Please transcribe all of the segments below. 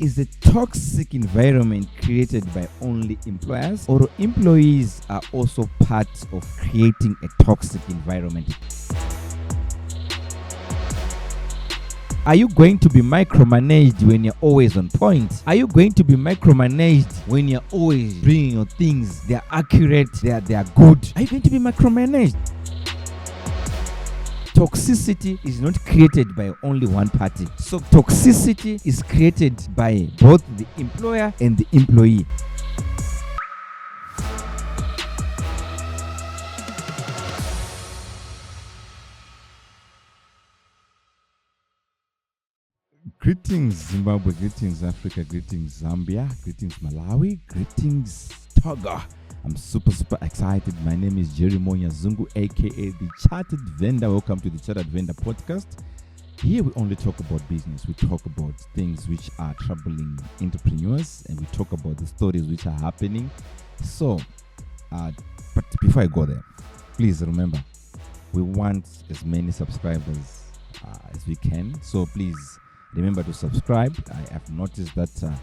Is a toxic environment created by only employers, or employees are also part of creating a toxic environment? Are you going to be micromanaged when you're always on point? Are you going to be micromanaged when you're always doing your things? They're accurate, they are good. Are you going to be micromanaged? Toxicity is not created by only one party. So toxicity is created by both the employer and the employee. Greetings Zimbabwe, greetings Africa, greetings Zambia, greetings Malawi, greetings Togo. I'm super excited. My name is Jeremiah Zungu, aka the Chartered Vendor. Welcome to the Chartered Vendor podcast. Here we only talk about business. We talk about things which are troubling entrepreneurs, and we talk about the stories which are happening. So, but before I go there, please remember, we want as many subscribers as we can. So please remember to subscribe. I have noticed that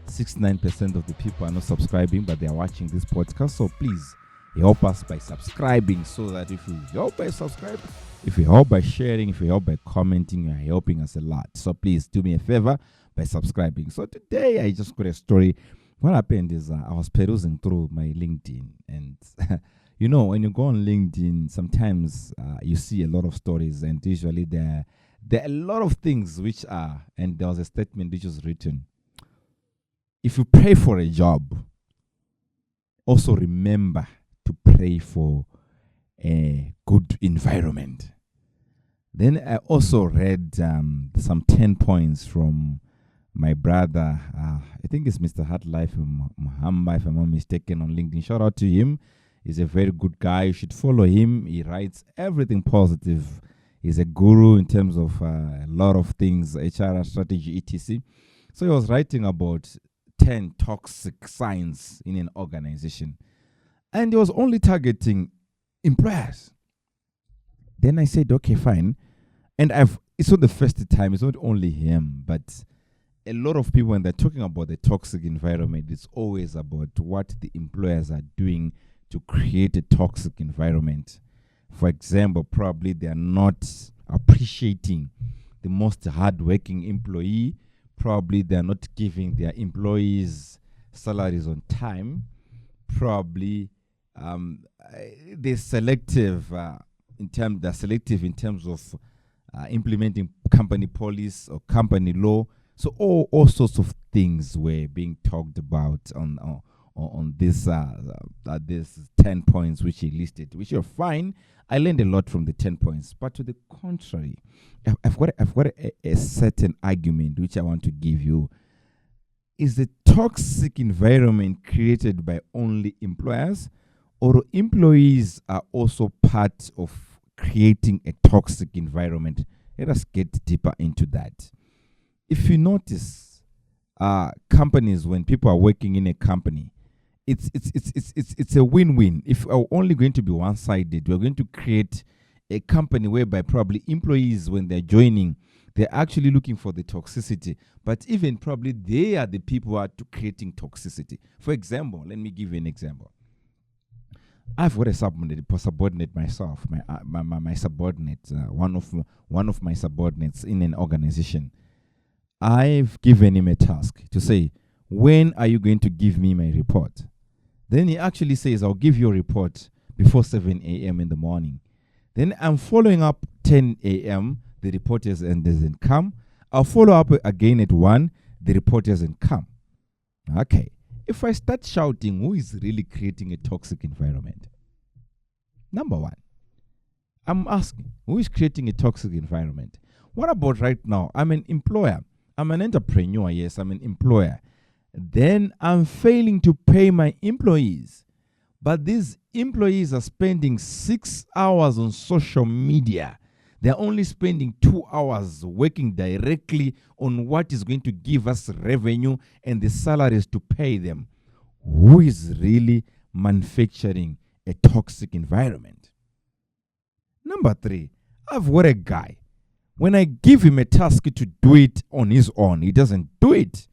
69% of the people are not subscribing, but they are watching this podcast. So please help us by subscribing, so that if you help by subscribing, if you help by sharing, if you help by commenting, you are helping us a lot. So please do me a favor by subscribing. So today I just got a story. What happened is I was perusing through my LinkedIn, and you know, when you go on LinkedIn, sometimes you see a lot of stories, and usually there are a lot of things which are, and there was a statement which was written: if you pray for a job, also remember to pray for a good environment. Then I also read some 10 points from my brother, I think it's Mr. Heartlife Muhamba, if I'm not mistaken, on LinkedIn. Shout out to him. He's a very good guy. You should follow him. He writes everything positive. He's a guru in terms of a lot of things, HR strategy, etc. So he was writing about 10 toxic signs in an organization, and he was only targeting employers. Then I said, okay, fine. And it's not the first time, it's not only him, but a lot of people, when they're talking about the toxic environment, it's always about what the employers are doing to create a toxic environment. For example, probably they are not appreciating the most hardworking employee. Probably they are not giving their employees salaries on time. Probably they're selective in terms of implementing company policy or company law. So all sorts of things were being talked about on this 10 points which he listed, which are fine. I learned a lot from the 10 points, but to the contrary, I've got a certain argument which I want to give you. Is the toxic environment created by only employers, or employees are also part of creating a toxic environment? Let us get deeper into that. If you notice, companies, when people are working in a company, it's a win-win. If we're only going to be one-sided, we're going to create a company whereby probably employees, when they're joining, they're actually looking for the toxicity, but even probably they are the people who are creating toxicity. For example, let me give you an example. I've got a subordinate myself, my subordinate, one of my subordinates in an organization. I've given him a task to say, when are you going to give me my report? Then he actually says, I'll give you a report before 7 a.m. in the morning. Then I'm following up 10 a.m., the report doesn't come. I'll follow up again at 1, the report doesn't come. Okay. If I start shouting, who is really creating a toxic environment? Number one, I'm asking, who is creating a toxic environment? What about right now? I'm an employer. I'm an entrepreneur. Yes, I'm an employer. Then I'm failing to pay my employees. But these employees are spending 6 hours on social media. They're only spending 2 hours working directly on what is going to give us revenue and the salaries to pay them. Who is really manufacturing a toxic environment? Number 3, I've got a guy. When I give him a task to do it on his own, he doesn't do it.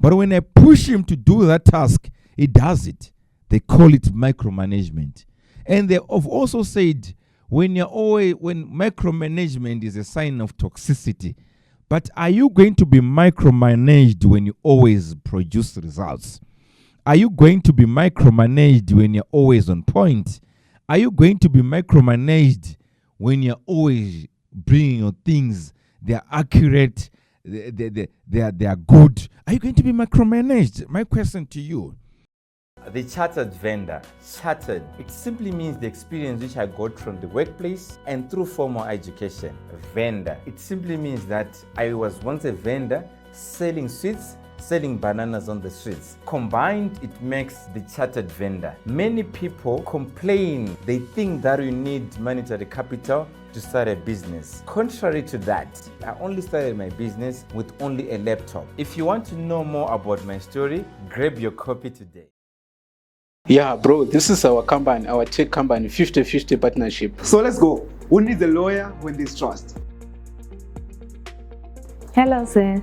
But when I push him to do that task, he does it. They call it micromanagement. And they have also said when micromanagement is a sign of toxicity, but are you going to be micromanaged when you always produce results? Are you going to be micromanaged when you're always on point? Are you going to be micromanaged when you're always bringing your things, they're accurate, they are good? Are you going to be micromanaged? My question to you. The chartered vendor. Chartered, it simply means the experience which I got from the workplace and through formal education. Vendor, it simply means that I was once a vendor selling sweets, selling bananas on the streets. Combined, it makes the chartered vendor. Many people complain, they think that you need monetary capital to start a business. Contrary to that, I only started my business with only a laptop. If you want to know more about my story, grab your copy today. Yeah, bro, this is our company, our tech company, 50-50 partnership. So let's go. Who needs a lawyer when there's trust? Hello, sir.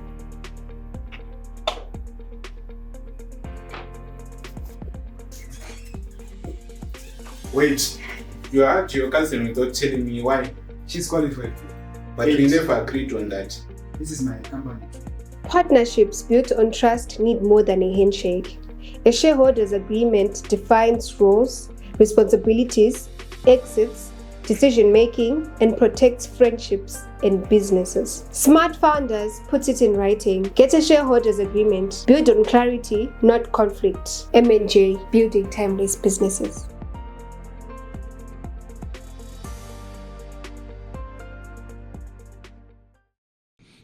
Wait, you had your cousin without telling me why, She's qualified. but we never agreed on that. This is my company. Partnerships built on trust need more than a handshake. A shareholders' agreement defines roles, responsibilities, exits, decision-making, and protects friendships and businesses. Smart Founders puts it in writing. Get a shareholders' agreement. Build on clarity, not conflict. M&J, building timeless businesses.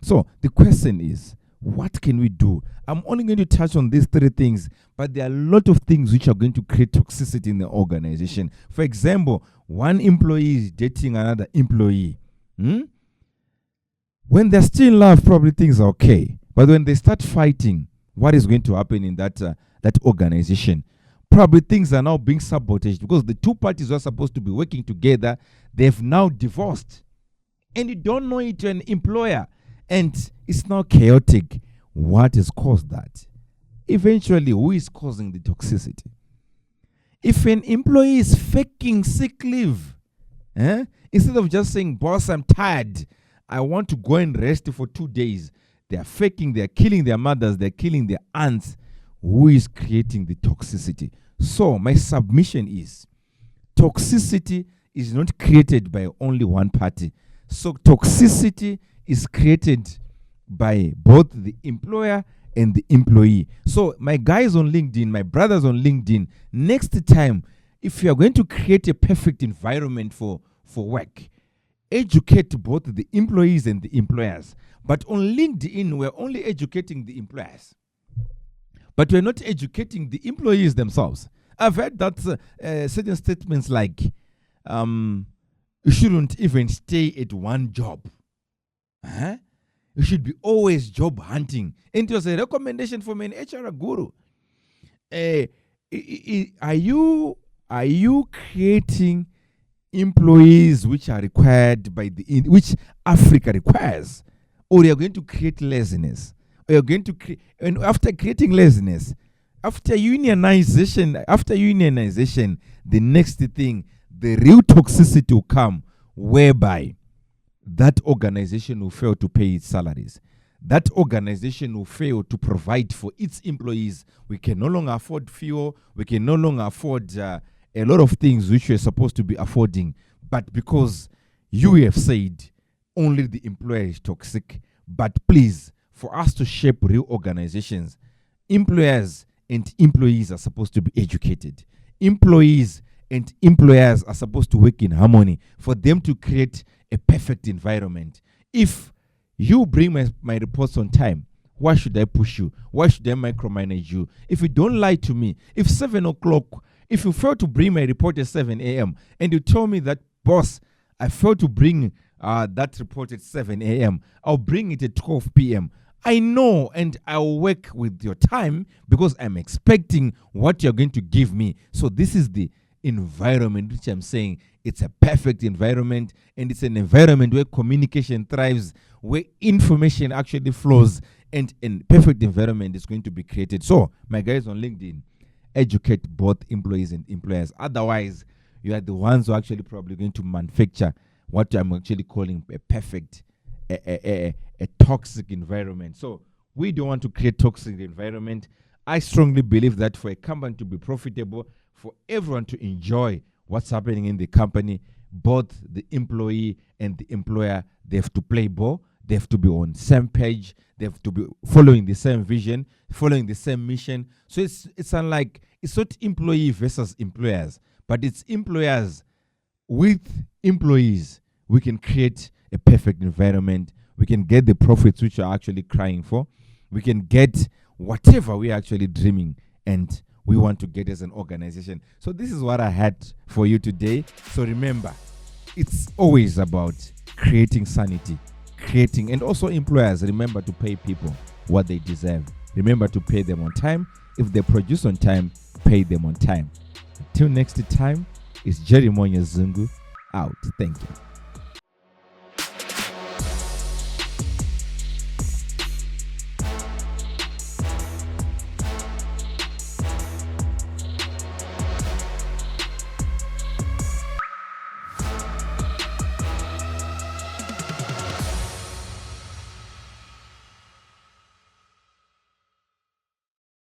So the question is, what can we do? I'm only going to touch on these 3 things, but there are a lot of things which are going to create toxicity in the organization. For example, one employee is dating another employee. When they're still in love, probably things are okay. But when they start fighting, what is going to happen in that organization? Probably things are now being sabotaged because the 2 parties who are supposed to be working together, they've now divorced. And you don't know it, you're an employer. And it's now chaotic. What has caused that? Eventually, who is causing the toxicity? If an employee is faking sick leave, instead of just saying, boss, I'm tired, I want to go and rest for 2 days, they are faking, they are killing their mothers, they're killing their aunts. Who is creating the toxicity? So my submission is, toxicity is not created by only one party. So toxicity is created by both the employer and the employee. So my guys on LinkedIn, my brothers on LinkedIn, next time, if you are going to create a perfect environment for work, educate both the employees and the employers. But on LinkedIn, we're only educating the employers, but we're not educating the employees themselves. I've heard that certain statements like, you shouldn't even stay at one job. You should be always job hunting. And it was a recommendation from an HR guru. Are you creating employees which are required by which Africa requires, or you are going to create laziness? Or you're going to create, and after creating laziness, after unionization, the next thing, the real toxicity will come, whereby that organization will fail to pay its salaries. That organization will fail to provide for its employees. We can no longer afford fuel. We can no longer afford a lot of things which we're supposed to be affording. But because you have said only the employer is toxic, but please, for us to shape real organizations, employers and employees are supposed to be educated. Employees and employers are supposed to work in harmony for them to create a perfect environment. If you bring my reports on time, why should I push you? Why should I micromanage you? If you don't lie to me, if 7 o'clock, if you fail to bring my report at 7 a.m. and you tell me that, boss, I failed to bring that report at 7 a.m., I'll bring it at 12 p.m. I know, and I'll work with your time because I'm expecting what you're going to give me. So this is the environment which I'm saying it's a perfect environment, and it's an environment where communication thrives, where information actually flows, and a perfect environment is going to be created. So, my guys on LinkedIn, educate both employees and employers. Otherwise, you are the ones who are actually probably going to manufacture what I'm actually calling a perfect, a toxic environment. So, we don't want to create toxic environment. I strongly believe that for a company to be profitable, for everyone to enjoy what's happening in the company, both the employee and the employer, they have to play ball. They have to be on the same page. They have to be following the same vision, following the same mission. So it's unlike, it's not employee versus employers, but it's employers with employees. We can create a perfect environment. We can get the profits which we're actually crying for. We can get whatever we're actually dreaming and we want to get as an organization. So this is what I had for you today. So remember, it's always about creating sanity, creating, and also employers, remember to pay people what they deserve. Remember to pay them on time. If they produce on time, pay them on time. Until next time, it's Jerry Monya Zungu out. Thank you.